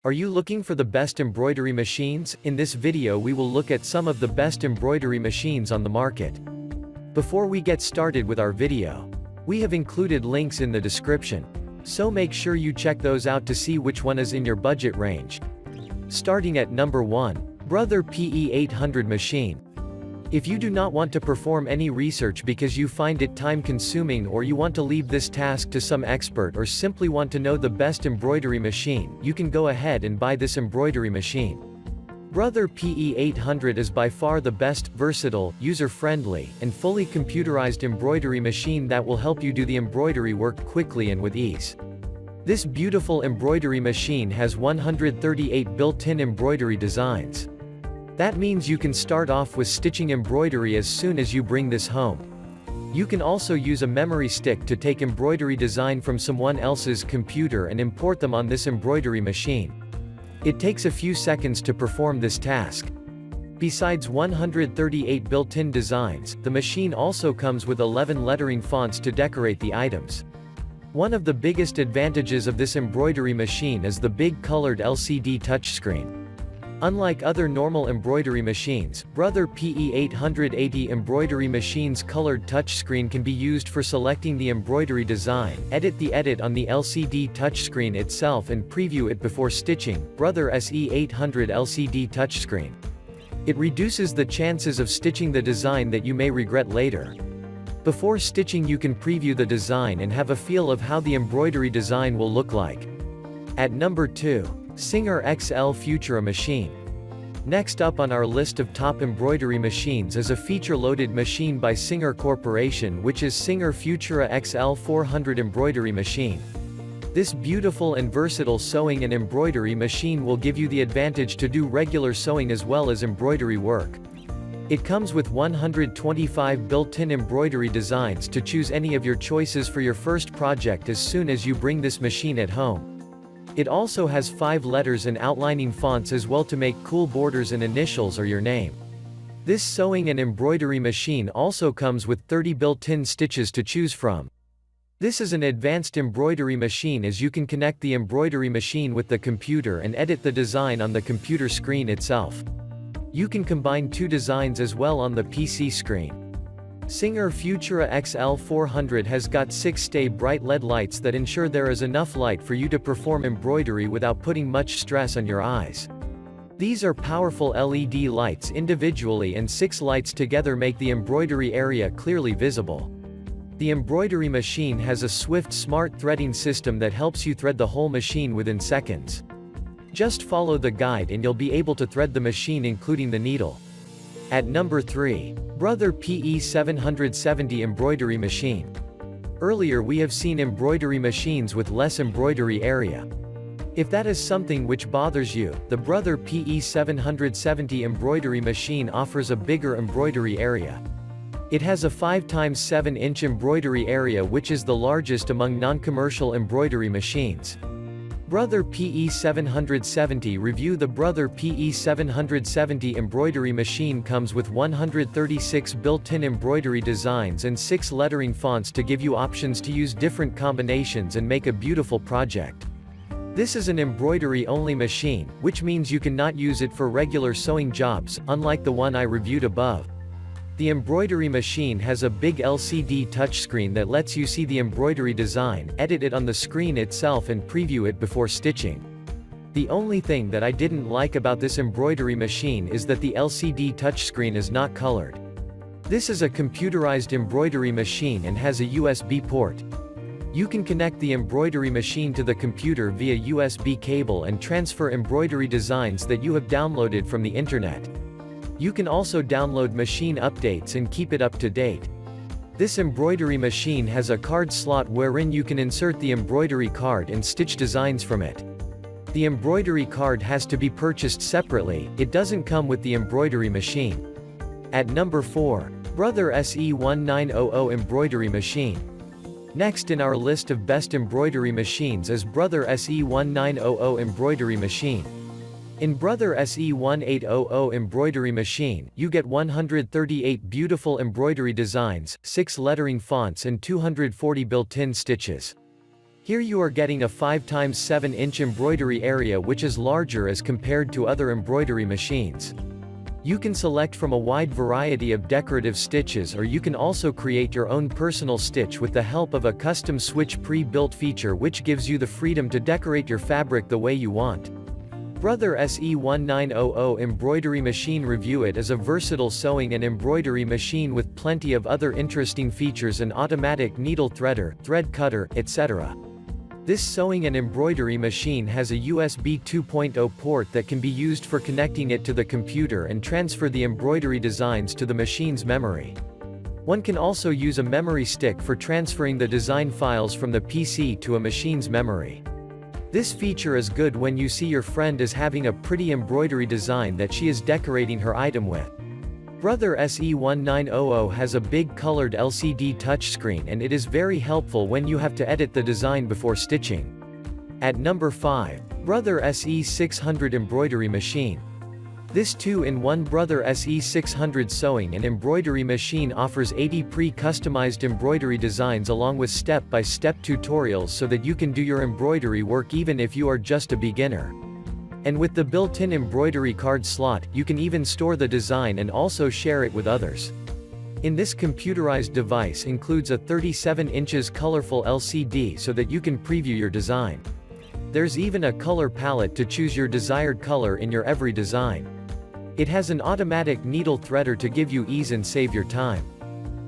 Are you looking for the best embroidery machines? In this video we will look at some of the best embroidery machines on the market. Before we get started with our video, we have included links in the description, so make sure you check those out to see which one is in your budget range. Starting at number 1. Brother PE770 machine. If you do not want to perform any research because you find it time-consuming, or you want to leave this task to some expert, or simply want to know the best embroidery machine, you can go ahead and buy this embroidery machine. Brother PE770 is by far the best, versatile, user-friendly, and fully computerized embroidery machine that will help you do the embroidery work quickly and with ease. This beautiful embroidery machine has 138 built-in embroidery designs. That means you can start off with stitching embroidery as soon as you bring this home. You can also use a memory stick to take embroidery design from someone else's computer and import them on this embroidery machine. It takes a few seconds to perform this task. Besides 138 built-in designs, the machine also comes with 11 lettering fonts to decorate the items. One of the biggest advantages of this embroidery machine is the big colored LCD touchscreen. Unlike other normal embroidery machines, Brother PE770 embroidery machine's colored touchscreen can be used for selecting the embroidery design, edit on the LCD touchscreen itself, and preview it before stitching. Brother SE800 LCD touchscreen. It reduces the chances of stitching the design that you may regret later. Before stitching you can preview the design and have a feel of how the embroidery design will look like. At number 2. Singer XL Futura machine. Next up on our list of top embroidery machines is a feature-loaded machine by Singer Corporation, which is Singer Futura XL 400 embroidery machine. This beautiful and versatile sewing and embroidery machine will give you the advantage to do regular sewing as well as embroidery work. It comes with 125 built-in embroidery designs to choose any of your choices for your first project as soon as you bring this machine at home. It also has 5 letters and outlining fonts as well to make cool borders and initials or your name. This sewing and embroidery machine also comes with 30 built-in stitches to choose from. This is an advanced embroidery machine as you can connect the embroidery machine with the computer and edit the design on the computer screen itself. You can combine 2 designs as well on the PC screen. Singer Futura XL 400 has got 6 stay bright LED lights that ensure there is enough light for you to perform embroidery without putting much stress on your eyes. These are powerful LED lights individually, and 6 lights together make the embroidery area clearly visible. The embroidery machine has a swift smart threading system that helps you thread the whole machine within seconds. Just follow the guide and you'll be able to thread the machine including the needle. At number 3. Brother PE770 Embroidery Machine. Earlier we have seen embroidery machines with less embroidery area. If that is something which bothers you, the Brother PE770 Embroidery Machine offers a bigger embroidery area. It has a 5x7-inch embroidery area, which is the largest among non-commercial embroidery machines. Brother PE770 review. The Brother PE770 embroidery machine comes with 136 built-in embroidery designs and 6 lettering fonts to give you options to use different combinations and make a beautiful project. This is an embroidery-only machine, which means you cannot use it for regular sewing jobs, unlike the one I reviewed above. The embroidery machine has a big LCD touchscreen that lets you see the embroidery design, edit it on the screen itself, and preview it before stitching. The only thing that I didn't like about this embroidery machine is that the LCD touchscreen is not colored. This is a computerized embroidery machine and has a USB port. You can connect the embroidery machine to the computer via USB cable and transfer embroidery designs that you have downloaded from the internet. You can also download machine updates and keep it up to date. This embroidery machine has a card slot wherein you can insert the embroidery card and stitch designs from it. The embroidery card has to be purchased separately, it doesn't come with the embroidery machine. At number 4. Brother SE1900 Embroidery Machine. Next in our list of best embroidery machines is Brother SE1900 Embroidery Machine. In Brother SE1800 Embroidery Machine, you get 138 beautiful embroidery designs, 6 lettering fonts and 240 built-in stitches. Here you are getting a 5x7-inch embroidery area, which is larger as compared to other embroidery machines. You can select from a wide variety of decorative stitches, or you can also create your own personal stitch with the help of a custom switch pre-built feature, which gives you the freedom to decorate your fabric the way you want. Brother SE1900 Embroidery Machine. Review. It is a versatile sewing and embroidery machine with plenty of other interesting features: an automatic needle threader, thread cutter, etc. This sewing and embroidery machine has a USB 2.0 port that can be used for connecting it to the computer and transfer the embroidery designs to the machine's memory. One can also use a memory stick for transferring the design files from the PC to a machine's memory. This feature is good when you see your friend is having a pretty embroidery design that she is decorating her item with. Brother SE1900 has a big colored LCD touchscreen, and it is very helpful when you have to edit the design before stitching. At number 5. Brother SE600 Embroidery Machine. This 2-in-1 Brother SE600 sewing and embroidery machine offers 80 pre-customized embroidery designs along with step-by-step tutorials so that you can do your embroidery work even if you are just a beginner. And with the built-in embroidery card slot, you can even store the design and also share it with others. In this computerized device includes a 37 inches colorful LCD so that you can preview your design. There's even a color palette to choose your desired color in your every design. It has an automatic needle threader to give you ease and save your time.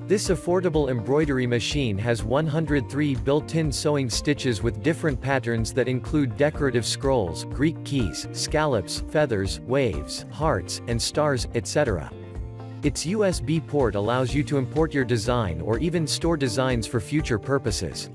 This affordable embroidery machine has 103 built-in sewing stitches with different patterns that include decorative scrolls, Greek keys, scallops, feathers, waves, hearts, and stars, etc. Its USB port allows you to import your design or even store designs for future purposes.